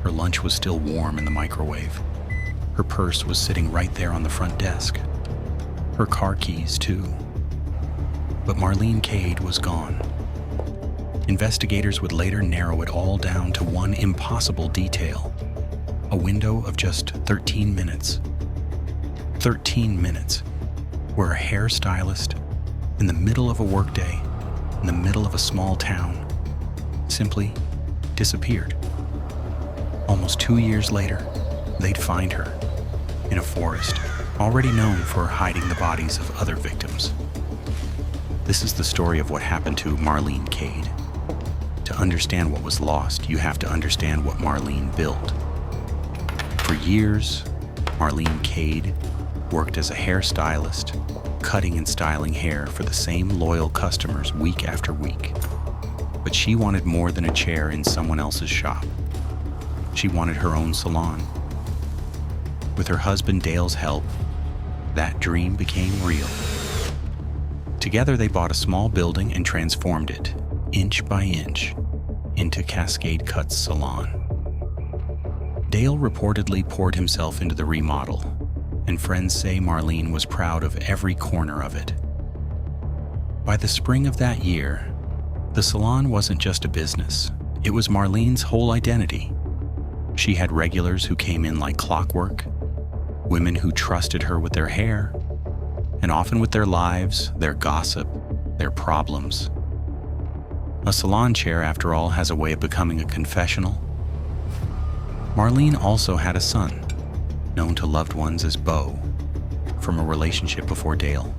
Her lunch was still warm in the microwave. Her purse was sitting right there on the front desk. Her car keys, too. But Marlene Cade was gone. Investigators would later narrow it all down to one impossible detail: a window of just 13 minutes. 13 minutes, where a hairstylist, in the middle of a workday, in the middle of a small town, simply disappeared. Almost 2 years later, they'd find her in a forest, already known for hiding the bodies of other victims. This is the story of what happened to Marlene Cade. To understand what was lost, you have to understand what Marlene built. For years, Marlene Cade worked as a hairstylist, cutting and styling hair for the same loyal customers week after week. But she wanted more than a chair in someone else's shop. She wanted her own salon. With her husband Dale's help, that dream became real. Together they bought a small building and transformed it, inch by inch, into Cascade Cuts Salon. Dale reportedly poured himself into the remodel, and friends say Marlene was proud of every corner of it. By the spring of that year, the salon wasn't just a business, it was Marlene's whole identity. She had regulars who came in like clockwork, women who trusted her with their hair, and often with their lives, their gossip, their problems. A salon chair, after all, has a way of becoming a confessional. Marlene also had a son, known to loved ones as Beau, from a relationship before Dale.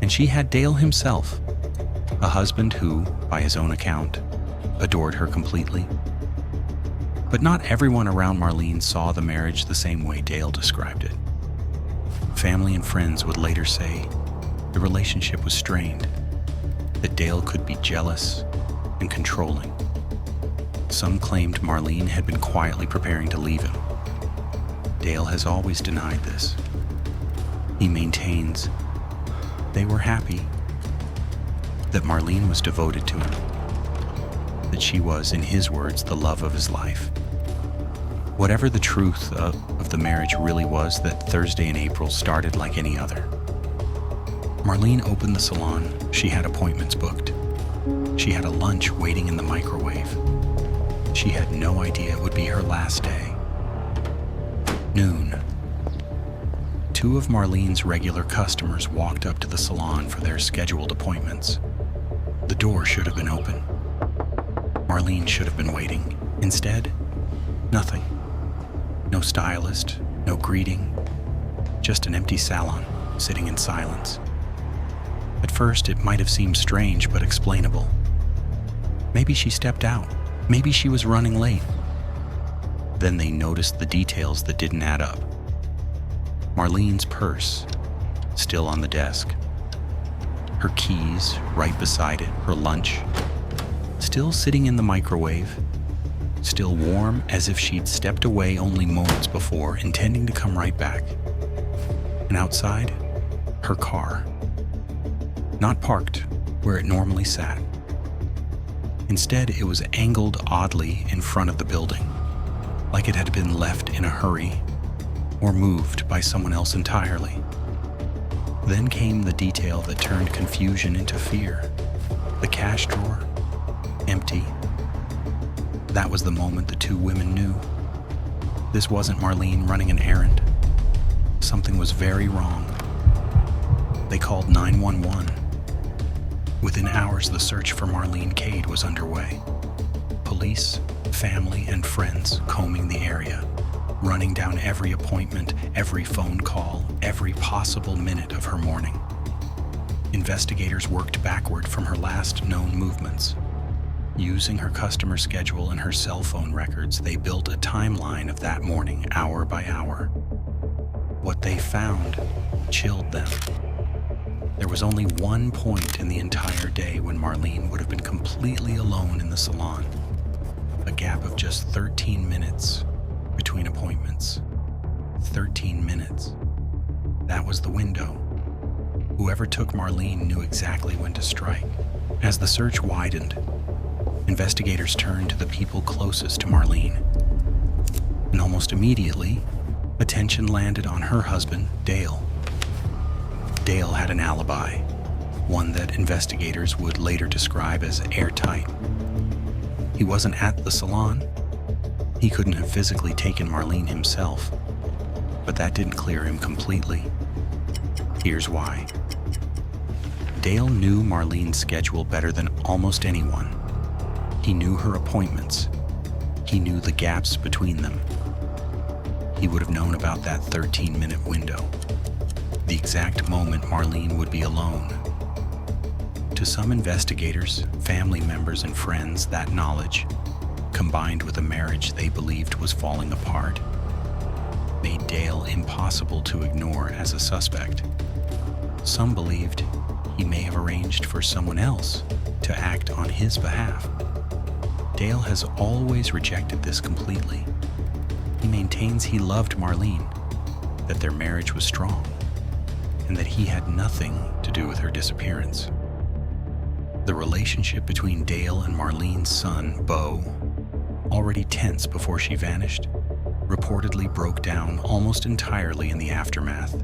And she had Dale himself, a husband who, by his own account, adored her completely. But not everyone around Marlene saw the marriage the same way Dale described it. Family and friends would later say the relationship was strained, that Dale could be jealous and controlling. Some claimed Marlene had been quietly preparing to leave him. Dale has always denied this. He maintains they were happy, that Marlene was devoted to him, that she was, in his words, the love of his life. Whatever the truth of the marriage really was, that Thursday in April started like any other. Marlene opened the salon. She had appointments booked. She had a lunch waiting in the microwave. She had no idea it would be her last day. Noon. Two of Marlene's regular customers walked up to the salon for their scheduled appointments. The door should have been open. Marlene should have been waiting. Instead, nothing. No stylist, no greeting, just an empty salon, sitting in silence. At first, it might have seemed strange, but explainable. Maybe she stepped out. Maybe she was running late. Then they noticed the details that didn't add up. Marlene's purse, still on the desk. Her keys, right beside it, her lunch, still sitting in the microwave, still warm as if she'd stepped away only moments before, intending to come right back. And outside, her car. Not parked where it normally sat. Instead, it was angled oddly in front of the building, like it had been left in a hurry or moved by someone else entirely. Then came the detail that turned confusion into fear. The cash drawer, empty. That was the moment the two women knew. This wasn't Marlene running an errand. Something was very wrong. They called 911. Within hours, the search for Marlene Cade was underway. Police, family, and friends combing the area, running down every appointment, every phone call, every possible minute of her morning. Investigators worked backward from her last known movements. Using her customer schedule and her cell phone records, they built a timeline of that morning, hour by hour. What they found chilled them. There was only one point in the entire day when Marlene would have been completely alone in the salon. A gap of just 13 minutes between appointments. 13 minutes. That was the window. Whoever took Marlene knew exactly when to strike. As the search widened, investigators turned to the people closest to Marlene, And almost immediately, attention landed on her husband, Dale. Dale had an alibi, one that investigators would later describe as airtight. He wasn't at the salon. He couldn't have physically taken Marlene himself, but that didn't clear him completely. Here's why. Dale knew Marlene's schedule better than almost anyone. He knew her appointments. He knew the gaps between them. He would have known about that 13-minute window, the exact moment Marlene would be alone. To some investigators, family members, and friends, that knowledge, combined with a marriage they believed was falling apart, made Dale impossible to ignore as a suspect. Some believed he may have arranged for someone else to act on his behalf. Dale has always rejected this completely. He maintains he loved Marlene, that their marriage was strong, and that he had nothing to do with her disappearance. The relationship between Dale and Marlene's son, Beau, already tense before she vanished, reportedly broke down almost entirely in the aftermath.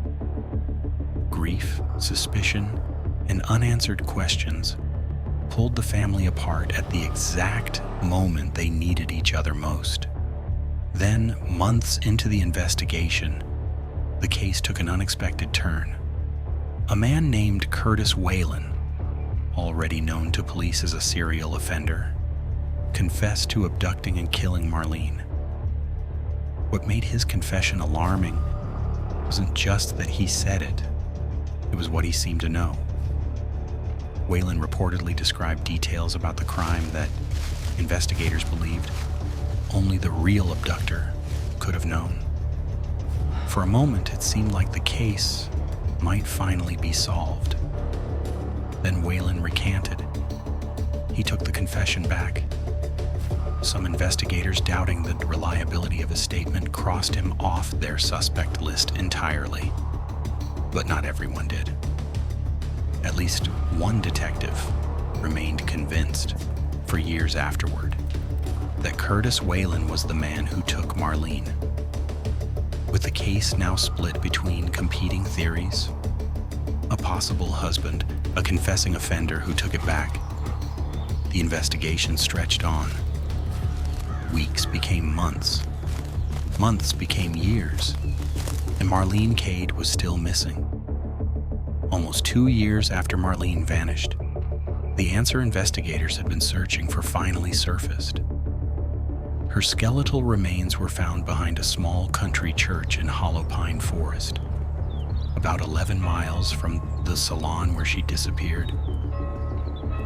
Grief, suspicion, and unanswered questions pulled the family apart at the exact moment they needed each other most. Then, months into the investigation, the case took an unexpected turn. A man named Curtis Whalen, already known to police as a serial offender, confessed to abducting and killing Marlene. What made his confession alarming wasn't just that he said it, it was what he seemed to know. Whalen reportedly described details about the crime that investigators believed only the real abductor could have known. For a moment, it seemed like the case might finally be solved. Then Whalen recanted. He took the confession back. Some investigators, doubting the reliability of his statement, crossed him off their suspect list entirely. But not everyone did. At least one detective remained convinced, for years afterward, that Curtis Whalen was the man who took Marlene. With the case now split between competing theories, a possible husband, a confessing offender who took it back, the investigation stretched on. Weeks became months. Months became years. And Marlene Cade was still missing. Almost 2 years after Marlene vanished, the answer investigators had been searching for finally surfaced. Her skeletal remains were found behind a small country church in Hollow Pine Forest, about 11 miles from the salon where she disappeared.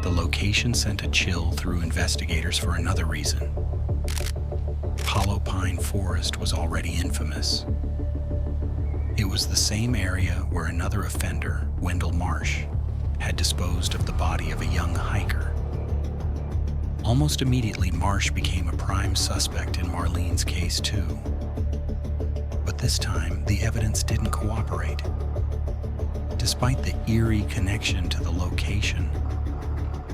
The location sent a chill through investigators for another reason. Hollow Pine Forest was already infamous. It was the same area where another offender, Wendell Marsh, had disposed of the body of a young hiker. Almost immediately, Marsh became a prime suspect in Marlene's case too. But this time, the evidence didn't cooperate. Despite the eerie connection to the location,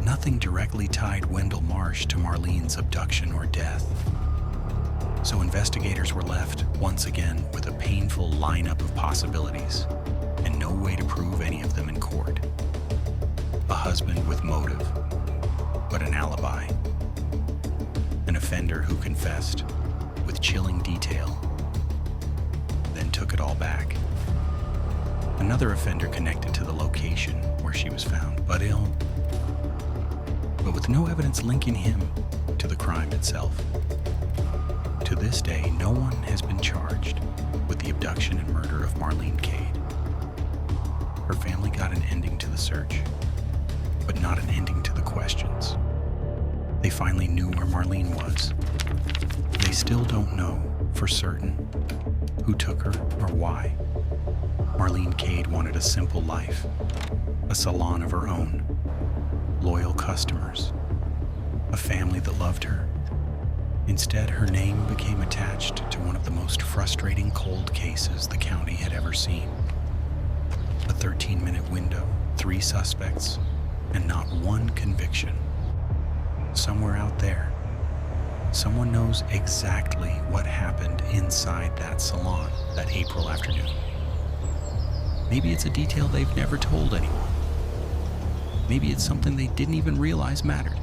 nothing directly tied Wendell Marsh to Marlene's abduction or death. So investigators were left, once again, with a painful lineup of possibilities, and no way to prove any of them in court. A husband with motive, but an alibi. An offender who confessed, with chilling detail, then took it all back. Another offender connected to the location where she was found, but with no evidence linking him to the crime itself. To this day, no one has been charged with the abduction and murder of Marlene Cade. Her family got an ending to the search, but not an ending to the questions. They finally knew where Marlene was. They still don't know for certain who took her or why. Marlene Cade wanted a simple life, a salon of her own, loyal customers, a family that loved her. Instead, her name became attached to one of the most frustrating cold cases the county had ever seen. A 13-minute window, 3 suspects, and not one conviction. Somewhere out there, Someone knows exactly what happened inside that salon that April afternoon. Maybe it's a detail they've never told anyone. Maybe it's something they didn't even realize mattered.